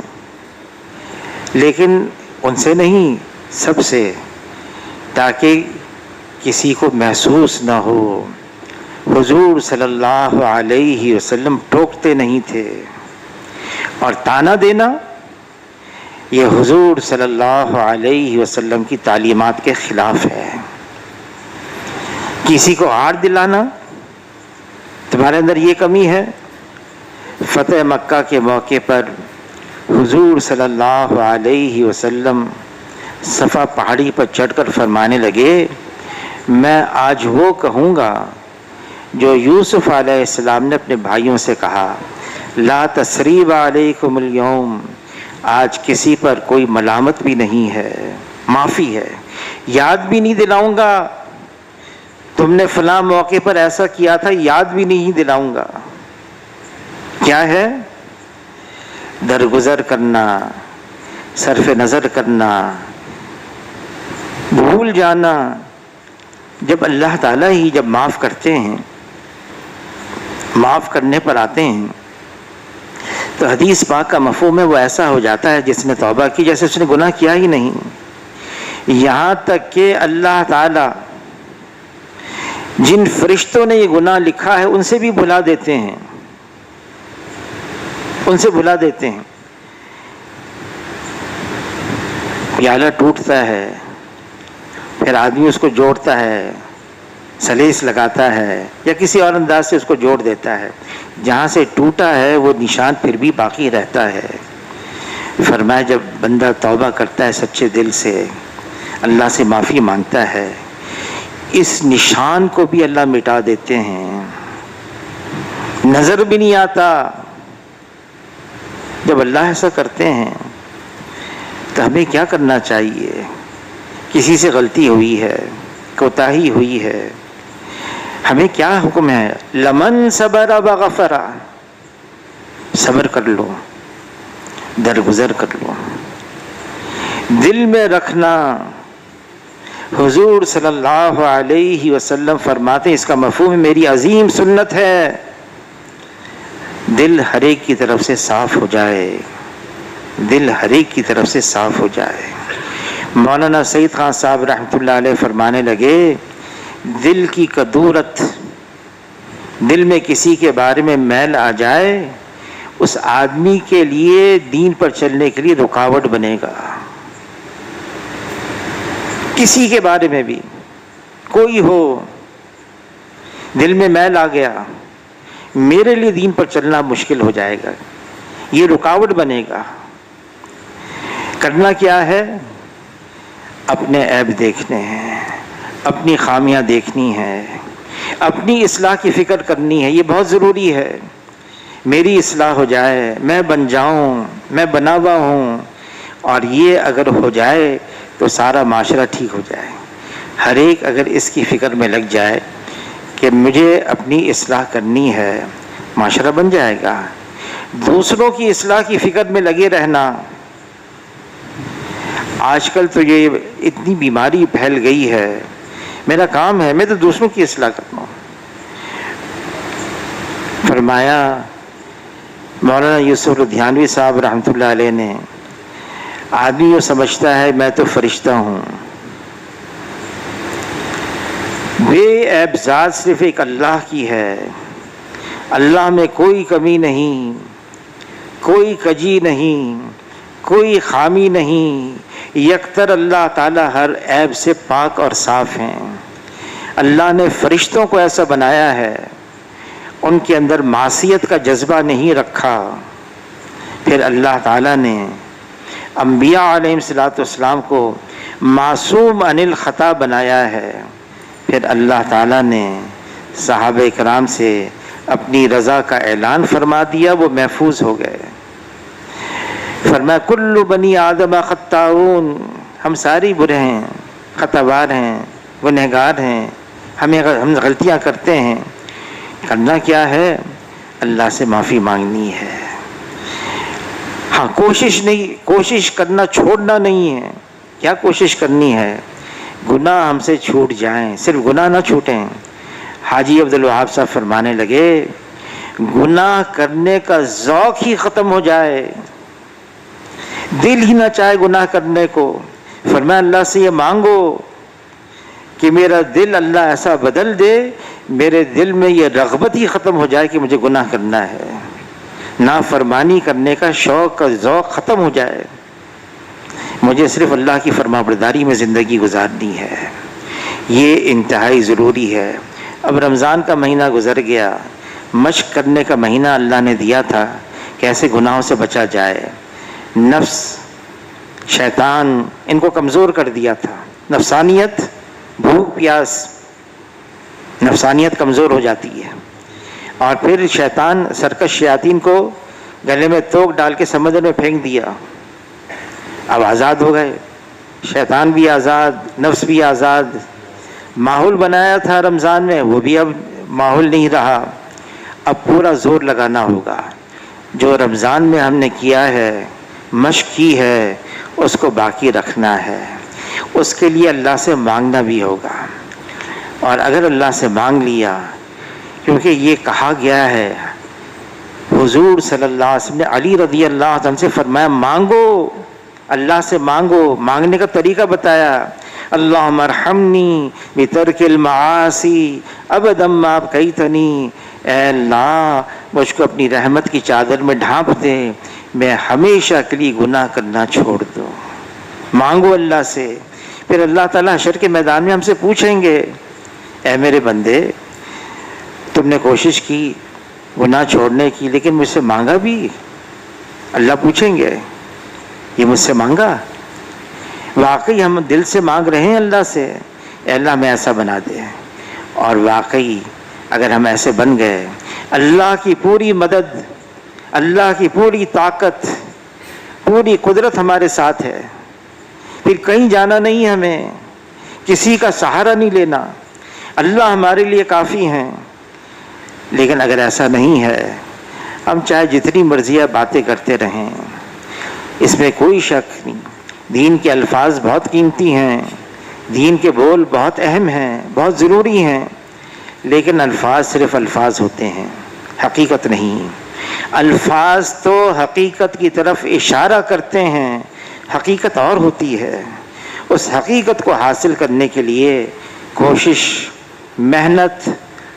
لیکن ان سے نہیں، سب سے، تاکہ کسی کو محسوس نہ ہو. حضور صلی اللہ علیہ وسلم ٹوکتے نہیں تھے، اور طعنہ دینا یہ حضور صلی اللہ علیہ وسلم کی تعلیمات کے خلاف ہے. کسی کو آڑ دلانا، تمہارے اندر یہ کمی ہے. فتح مکہ کے موقع پر حضور صلی اللہ علیہ وسلم صفا پہاڑی پر چڑھ کر فرمانے لگے، میں آج وہ کہوں گا جو یوسف علیہ السلام نے اپنے بھائیوں سے کہا، لا تثریب علیکم اليوم، آج کسی پر کوئی ملامت بھی نہیں ہے، معافی ہے. یاد بھی نہیں دلاؤں گا تم نے فلاں موقع پر ایسا کیا تھا، یاد بھی نہیں دلاؤں گا. کیا ہے؟ درگزر کرنا، صرف نظر کرنا، بھول جانا. جب اللہ تعالیٰ ہی جب معاف کرتے ہیں، معاف کرنے پر آتے ہیں، تو حدیث پاک کا مفہوم ہے وہ ایسا ہو جاتا ہے جس نے توبہ کی جیسے اس نے گناہ کیا ہی نہیں. یہاں تک کہ اللہ تعالیٰ جن فرشتوں نے یہ گناہ لکھا ہے ان سے بھی بھلا دیتے ہیں، ان سے بھلا دیتے ہیں. پیالہ ٹوٹتا ہے، پھر آدمی اس کو جوڑتا ہے، سلیس لگاتا ہے یا کسی اور انداز سے اس کو جوڑ دیتا ہے. جہاں سے ٹوٹا ہے وہ نشان پھر بھی باقی رہتا ہے. فرمایا جب بندہ توبہ کرتا ہے سچے دل سے، اللہ سے معافی مانگتا ہے، اس نشان کو بھی اللہ مٹا دیتے ہیں، نظر بھی نہیں آتا. جب اللہ ایسا کرتے ہیں تو ہمیں کیا کرنا چاہیے؟ کسی سے غلطی ہوئی ہے، کوتاہی ہوئی ہے، ہمیں کیا حکم ہے؟ لمن صبر وغفر، صبر کر لو، درگزر کر لو. دل میں رکھنا. حضور صلی اللہ علیہ وسلم فرماتے ہیں اس کا مفہوم میری عظیم سنت ہے، دل ہر ایک کی طرف سے صاف ہو جائے، دل ہر ایک کی طرف سے صاف ہو جائے. مولانا سعید خان صاحب رحمۃ اللہ علیہ فرمانے لگے، دل کی کدورت، دل میں کسی کے بارے میں میل آ جائے، اس آدمی کے لیے دین پر چلنے کے لیے رکاوٹ بنے گا. کسی کے بارے میں بھی کوئی ہو، دل میں میل آ گیا، میرے لیے دین پر چلنا مشکل ہو جائے گا، یہ رکاوٹ بنے گا. کرنا کیا ہے؟ اپنے عیب دیکھنے ہیں، اپنی خامیاں دیکھنی ہے، اپنی اصلاح کی فکر کرنی ہے. یہ بہت ضروری ہے. میری اصلاح ہو جائے، میں بن جاؤں، میں بنا ہوا ہوں، اور یہ اگر ہو جائے تو سارا معاشرہ ٹھیک ہو جائے. ہر ایک اگر اس کی فکر میں لگ جائے کہ مجھے اپنی اصلاح کرنی ہے، معاشرہ بن جائے گا. دوسروں کی اصلاح کی فکر میں لگے رہنا، آج کل تو یہ اتنی بیماری پھیل گئی ہے، میرا کام ہے میں تو دوسروں کی اصلاح کرتا ہوں. فرمایا مولانا یوسف لدھیانوی صاحب رحمۃ اللہ علیہ نے، آدمی یہ سمجھتا ہے میں تو فرشتہ ہوں، بے عیب ذات صرف ایک اللہ کی ہے، اللہ میں کوئی کمی نہیں، کوئی کجی نہیں، کوئی خامی نہیں. یکتر اللہ تعالی ہر عیب سے پاک اور صاف ہیں. اللہ نے فرشتوں کو ایسا بنایا ہے، ان کے اندر معصیت کا جذبہ نہیں رکھا. پھر اللہ تعالیٰ نے انبیاء علیہ السلام کو معصوم عن الخطا بنایا ہے. پھر اللہ تعالیٰ نے صحابہ کرام سے اپنی رضا کا اعلان فرما دیا، وہ محفوظ ہو گئے. فرمایا کل بنی آدم خطاؤن، ہم ساری برے ہیں، خطاوار ہیں، گنہگار ہیں، ہم غلطیاں کرتے ہیں. کرنا کیا ہے؟ اللہ سے معافی مانگنی ہے۔ ہاں کوشش کرنا چھوڑنا نہیں ہے۔ کیا کوشش کرنی ہے؟ گناہ ہم سے چھوٹ جائیں، صرف گناہ نہ چھوٹیں۔ حاجی عبدالوہاب صاحب فرمانے لگے گناہ کرنے کا ذوق ہی ختم ہو جائے، دل ہی نہ چاہے گناہ کرنے کو۔ فرمایا اللہ سے یہ مانگو کہ میرا دل اللہ ایسا بدل دے، میرے دل میں یہ رغبت ہی ختم ہو جائے کہ مجھے گناہ کرنا ہے، نافرمانی کرنے کا شوق کا ذوق ختم ہو جائے، مجھے صرف اللہ کی فرما برداری میں زندگی گزارنی ہے۔ یہ انتہائی ضروری ہے۔ اب رمضان کا مہینہ گزر گیا، مشق کرنے کا مہینہ اللہ نے دیا تھا، کیسے گناہوں سے بچا جائے۔ نفس، شیطان ان کو کمزور کر دیا تھا، نفسانیت، بھوک پیاس، نفسانیت کمزور ہو جاتی ہے، اور پھر شیطان سرکش شیاطین کو گلے میں توک ڈال کے سمندر میں پھینک دیا۔ اب آزاد ہو گئے، شیطان بھی آزاد، نفس بھی آزاد۔ ماحول بنایا تھا رمضان میں، وہ بھی اب ماحول نہیں رہا۔ اب پورا زور لگانا ہوگا، جو رمضان میں ہم نے کیا ہے، مشق کی ہے، اس کو باقی رکھنا ہے۔ اس کے لیے اللہ سے مانگنا بھی ہوگا، اور اگر اللہ سے مانگ لیا، کیونکہ یہ کہا گیا ہے، حضور صلی اللہ علیہ وسلم نے علی رضی اللہ عنہ سے فرمایا مانگو، اللہ سے مانگو، مانگنے کا طریقہ بتایا۔ اللہم ارحمنی بترک المعاصی ابدا ما ابقیتنی، اے اللہ مجھ کو اپنی رحمت کی چادر میں ڈھانپ دے، میں ہمیشہ کے لیے گناہ کرنا چھوڑ دو۔ مانگو اللہ سے، پھر اللہ تعالیٰ حشر کے میدان میں ہم سے پوچھیں گے، اے میرے بندے تم نے کوشش کی گناہ چھوڑنے کی، لیکن مجھ سے مانگا بھی؟ اللہ پوچھیں گے یہ مجھ سے مانگا؟ واقعی ہم دل سے مانگ رہے ہیں اللہ سے، اے اللہ میں ایسا بنا دے۔ اور واقعی اگر ہم ایسے بن گئے، اللہ کی پوری مدد، اللہ کی پوری طاقت، پوری قدرت ہمارے ساتھ ہے، پھر کہیں جانا نہیں، ہمیں کسی کا سہارا نہیں لینا، اللہ ہمارے لیے کافی ہیں۔ لیکن اگر ایسا نہیں ہے، ہم چاہے جتنی مرضیہ باتیں کرتے رہیں، اس میں کوئی شک نہیں، دین کے الفاظ بہت قیمتی ہیں، دین کے بول بہت اہم ہیں، بہت ضروری ہیں، لیکن الفاظ صرف الفاظ ہوتے ہیں، حقیقت نہیں۔ الفاظ تو حقیقت کی طرف اشارہ کرتے ہیں، حقیقت اور ہوتی ہے۔ اس حقیقت کو حاصل کرنے کے لیے کوشش، محنت،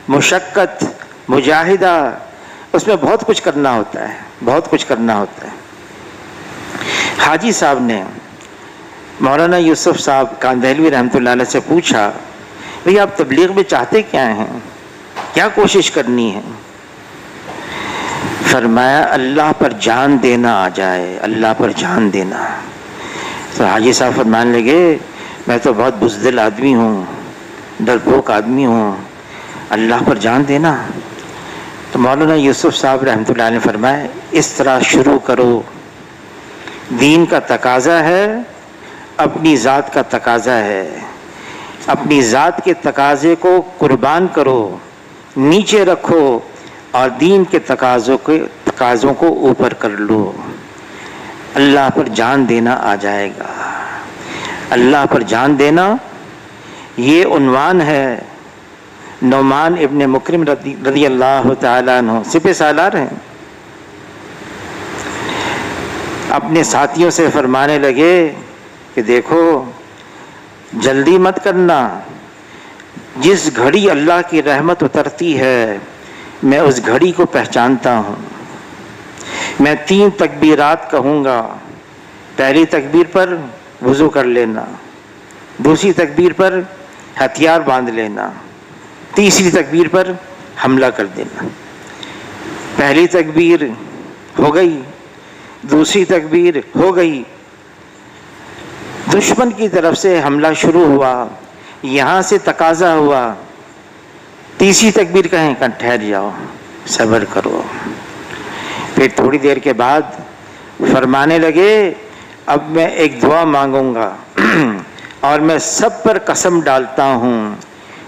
مشقت، مجاہدہ، اس میں بہت کچھ کرنا ہوتا ہے، بہت کچھ کرنا ہوتا ہے۔ حاجی صاحب نے مولانا یوسف صاحب کاندہلوی رحمۃ اللہ علیہ سے پوچھا، بھئی آپ تبلیغ میں چاہتے کیا ہیں، کیا کوشش کرنی ہے؟ فرمایا اللہ پر جان دینا آ جائے، اللہ پر جان دینا۔ تو حاجی صاحب فرمانے لگے میں تو بہت بزدل آدمی ہوں، ڈرپوک آدمی ہوں، اللہ پر جان دینا؟ تو مولانا یوسف صاحب رحمۃ اللہ علیہ نے فرمایا اس طرح شروع کرو، دین کا تقاضا ہے، اپنی ذات کا تقاضا ہے، اپنی ذات کے تقاضے کو قربان کرو، نیچے رکھو، اور دین کے تقاضوں کو اوپر کر لو، اللہ پر جان دینا آ جائے گا۔ اللہ پر جان دینا یہ عنوان ہے۔ نعمان ابن مکرم رضی اللہ تعالیٰ عنہ سپہ سالار ہیں، اپنے ساتھیوں سے فرمانے لگے کہ دیکھو جلدی مت کرنا، جس گھڑی اللہ کی رحمت اترتی ہے میں اس گھڑی کو پہچانتا ہوں۔ میں 3 تکبیرات کہوں گا، پہلی تکبیر پر وضو کر لینا، دوسری تکبیر پر ہتھیار باندھ لینا، تیسری تکبیر پر حملہ کر دینا۔ پہلی تکبیر ہو گئی، دوسری تکبیر ہو گئی، دشمن کی طرف سے حملہ شروع ہوا، یہاں سے تقاضا ہوا، تیسری تکبیر کہیں کہ ٹھہر جاؤ، صبر کرو۔ پھر تھوڑی دیر کے بعد فرمانے لگے اب میں ایک دعا مانگوں گا اور میں سب پر قسم ڈالتا ہوں،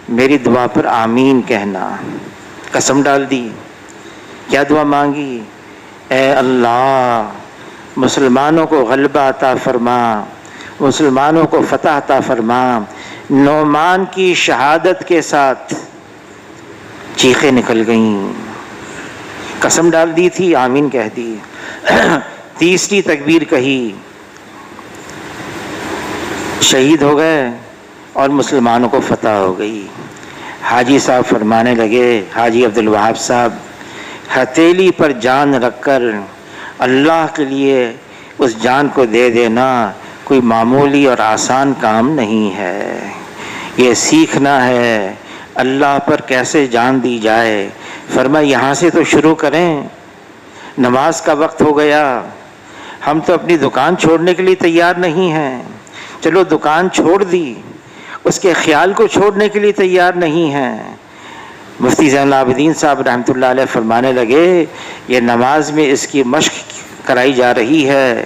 میری دعا پر آمین کہنا۔ قسم ڈال دی کیا دعا مانگی؟ اے اللہ مسلمانوں کو غلبہ عطا فرما، مسلمانوں کو فتح عطا فرما۔ نعمان کی شہادت کے ساتھ چیخیں نکل گئیں، قسم ڈال دی تھی، آمین کہہ دی، تیسری تکبیر کہی، شہید ہو گئے اور مسلمانوں کو فتح ہو گئی۔ حاجی صاحب فرمانے لگے، حاجی عبدالوہاب صاحب، ہتھیلی پر جان رکھ کر اللہ کے لیے اس جان کو دے دینا کوئی معمولی اور آسان کام نہیں ہے، یہ سیکھنا ہے اللہ پر کیسے جان دی جائے۔ فرمایا یہاں سے تو شروع کریں، نماز کا وقت ہو گیا، ہم تو اپنی دکان چھوڑنے کے لیے تیار نہیں ہیں، چلو دکان چھوڑ دی، اس کے خیال کو چھوڑنے کے لیے تیار نہیں ہیں۔ مفتی زین العابدین صاحب رحمۃ اللہ علیہ فرمانے لگے یہ نماز میں اس کی مشق کرائی جا رہی ہے،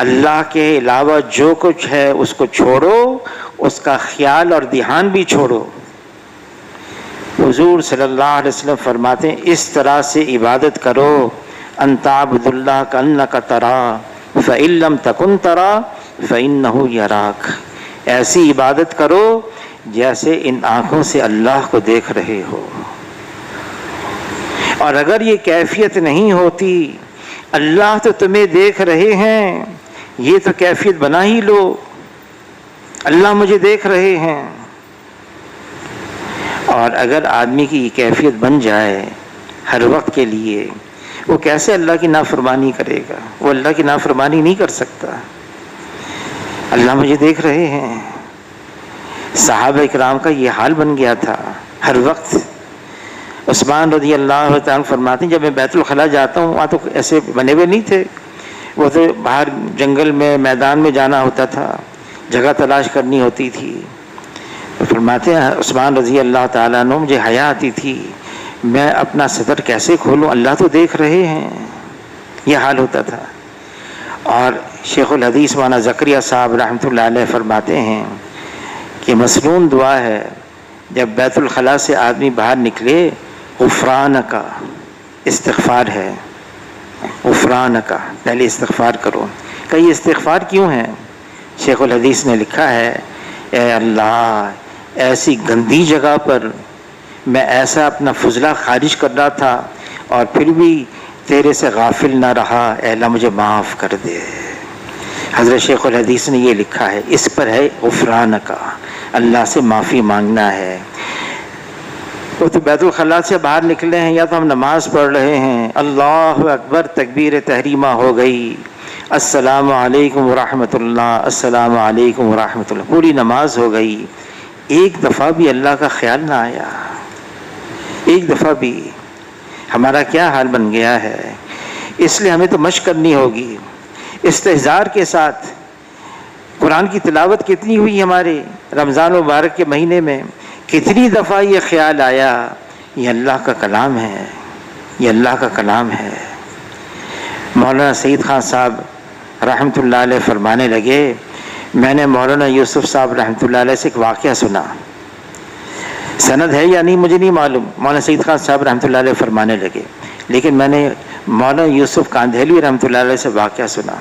اللہ کے علاوہ جو کچھ ہے اس کو چھوڑو، اس کا خیال اور دھیان بھی چھوڑو۔ حضور صلی اللہ علیہ وسلم فرماتے ہیں اس طرح سے عبادت کرو، ان تعبد اللہ کانک تراہ فإن لم تکن تراہ فإنہ یراک، ایسی عبادت کرو جیسے ان آنکھوں سے اللہ کو دیکھ رہے ہو۔ اور اگر یہ کیفیت نہیں ہوتی، اللہ تو تمہیں دیکھ رہے ہیں، یہ تو کیفیت بنا ہی لو، اللہ مجھے دیکھ رہے ہیں۔ اور اگر آدمی کی یہ کیفیت بن جائے ہر وقت کے لیے، وہ کیسے اللہ کی نافرمانی کرے گا؟ وہ اللہ کی نافرمانی نہیں کر سکتا، اللہ مجھے دیکھ رہے ہیں۔ صحابہ اکرام کا یہ حال بن گیا تھا ہر وقت۔ عثمان رضی اللہ تعالیٰ فرماتے ہیں جب میں بیت الخلاء جاتا ہوں، وہاں تو ایسے بنے ہوئے نہیں تھے، وہ تو باہر جنگل میں میدان میں جانا ہوتا تھا، جگہ تلاش کرنی ہوتی تھی۔ فرماتے ہیں عثمان رضی اللہ تعالیٰ عنہ مجھے حیا آتی تھی، میں اپنا صدر کیسے کھولوں، اللہ تو دیکھ رہے ہیں، یہ حال ہوتا تھا۔ اور شیخ الحدیث مولانا زکریا صاحب رحمۃ اللہ علیہ فرماتے ہیں کہ مسنون دعا ہے جب بیت الخلاء سے آدمی باہر نکلے، غفران کا استغفار ہے، غفران کا پہلے استغفار کرو۔ کہ یہ استغفار کیوں ہے؟ شیخ الحدیث نے لکھا ہے اے اللہ ایسی گندی جگہ پر میں ایسا اپنا فضلہ خارج کر رہا تھا اور پھر بھی تیرے سے غافل نہ رہا، اے اللہ مجھے معاف کر دے۔ حضرت شیخ الحدیث نے یہ لکھا ہے، اس پر ہے غفران کا، اللہ سے معافی مانگنا ہے۔ وہ تو بیت الخلاء سے باہر نکلے ہیں، یا تو ہم نماز پڑھ رہے ہیں، اللہ اکبر تکبیر تحریمہ ہو گئی، السلام علیکم ورحمۃ اللہ، السلام علیکم ورحمۃ اللہ، پوری نماز ہو گئی، ایک دفعہ بھی اللہ کا خیال نہ آیا، ایک دفعہ بھی۔ ہمارا کیا حال بن گیا ہے؟ اس لیے ہمیں تو مشق کرنی ہوگی استحضار کے ساتھ۔ قرآن کی تلاوت کتنی ہوئی ہمارے رمضان مبارک کے مہینے میں، کتنی دفعہ یہ خیال آیا یہ اللہ کا کلام ہے، یہ اللہ کا کلام ہے۔ مولانا سعید خان صاحب رحمۃ اللہ علیہ فرمانے لگے میں نے مولانا یوسف صاحب رحمۃ اللہ علیہ سے ایک واقعہ سنا، سند ہے یا نہیں مجھے نہیں معلوم، مولانا سعید خان صاحب رحمۃ اللہ علیہ فرمانے لگے، لیکن میں نے مولانا یوسف کاندھیلوی رحمۃ اللہ علیہ سے واقعہ سنا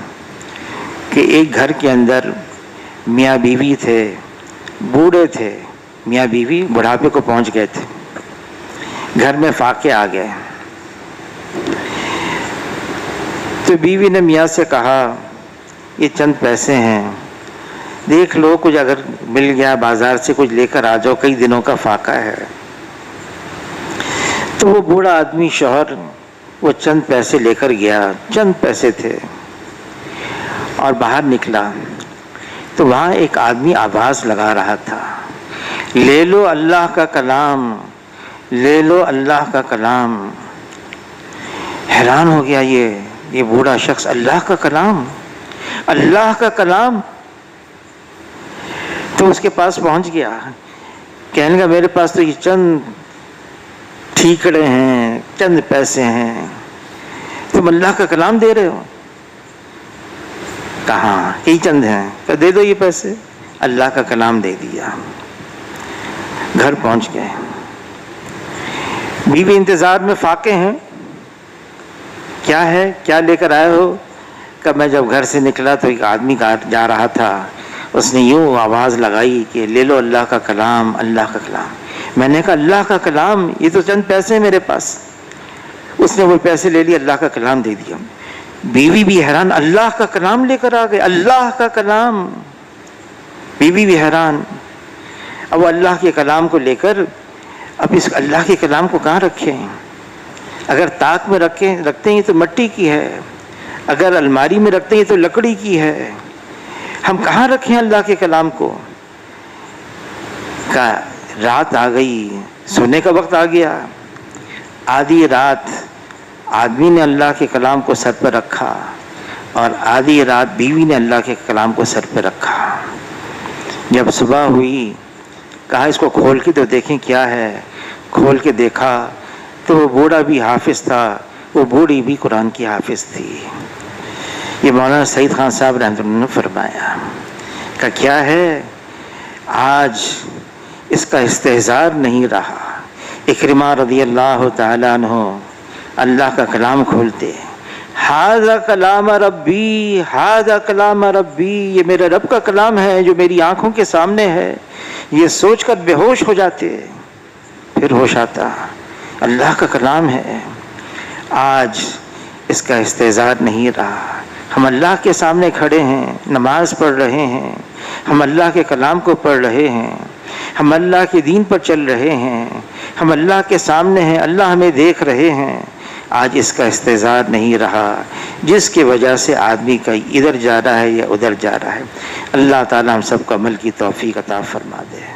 کہ ایک گھر کے اندر میاں بیوی تھے، بوڑھے تھے، میاں بیوی بڑھاپے کو پہنچ گئے تھے، گھر میں فاقے آ گئے، تو بیوی نے میاں سے کہا یہ چند پیسے ہیں، دیکھ لو کچھ اگر مل گیا بازار سے کچھ لے کر آ جاؤ، کئی دنوں کا فاقہ ہے۔ تو وہ بوڑھا آدمی شوہر وہ چند پیسے لے کر گیا، چند پیسے تھے، اور باہر نکلا تو وہاں ایک آدمی آواز لگا رہا تھا، لے لو اللہ کا کلام، لے لو اللہ کا کلام۔ حیران ہو گیا یہ بوڑھا شخص، اللہ کا کلام، اللہ کا کلام۔ تو اس کے پاس پہنچ گیا، کہنے لگا میرے پاس تو یہ چند ٹھیکڑے ہیں، چند پیسے ہیں، تم اللہ کا کلام دے رہے ہو؟ کہاں یہی چند ہیں، کہ دے دو یہ پیسے۔ اللہ کا کلام دے دیا، گھر پہنچ گئے، بیوی انتظار میں فاقے ہیں، کیا ہے، کیا لے کر آئے ہو؟ کہ میں جب گھر سے نکلا تو ایک آدمی جا رہا تھا، اس نے یوں آواز لگائی کہ لے لو اللہ کا کلام، اللہ کا کلام۔ میں نے کہا اللہ کا کلام، یہ تو چند پیسے ہیں میرے پاس۔ اس نے وہ پیسے لے لیے، اللہ کا کلام دے دیا۔ بیوی بھی حیران، اللہ کا کلام لے کر آ گئے، اللہ کا کلام۔ بیوی بھی حیران۔ اب وہ اللہ کے کلام کو لے کر اب اس اللہ کے کلام کو کہاں رکھیں؟ اگر طاق میں رکھتے ہیں تو مٹی کی ہے، اگر الماری میں رکھتے ہیں تو لکڑی کی ہے، ہم کہاں رکھیں اللہ کے کلام کو؟ رات آ گئی، سونے کا وقت آ گیا۔ آدھی رات آدمی نے اللہ کے کلام کو سر پر رکھا اور آدھی رات بیوی نے اللہ کے کلام کو سر پہ رکھا۔ جب صبح ہوئی کہا اس کو کھول کے تو دیکھیں کیا ہے۔ کھول کے دیکھا تو وہ بوڑھا بھی حافظ تھا، وہ بوڑھی بھی قرآن کی حافظ تھی۔ یہ مولانا سعید خان صاحب رحمۃ اللہ نے فرمایا کہ کیا ہے، آج اس کا استحضار نہیں رہا۔ اکرمہ رضی اللہ تعالیٰ عنہ اللہ کا کلام کھولتے، ھذا کلام ربی، ھذا کلام ربی، یہ میرے رب کا کلام ہے جو میری آنکھوں کے سامنے ہے۔ یہ سوچ کر بے ہوش ہو جاتے، پھر ہوش آتا، اللہ کا کلام ہے۔ آج اس کا استحضار نہیں رہا۔ ہم اللہ کے سامنے کھڑے ہیں، نماز پڑھ رہے ہیں، ہم اللہ کے کلام کو پڑھ رہے ہیں، ہم اللہ کے دین پر چل رہے ہیں، ہم اللہ کے سامنے ہیں، اللہ ہمیں دیکھ رہے ہیں۔ آج اس کا استحضار نہیں رہا، جس کی وجہ سے آدمی کا ادھر جا رہا ہے یا ادھر جا رہا ہے۔ اللہ تعالی ہم سب کو عمل کی توفیق عطا فرما دے۔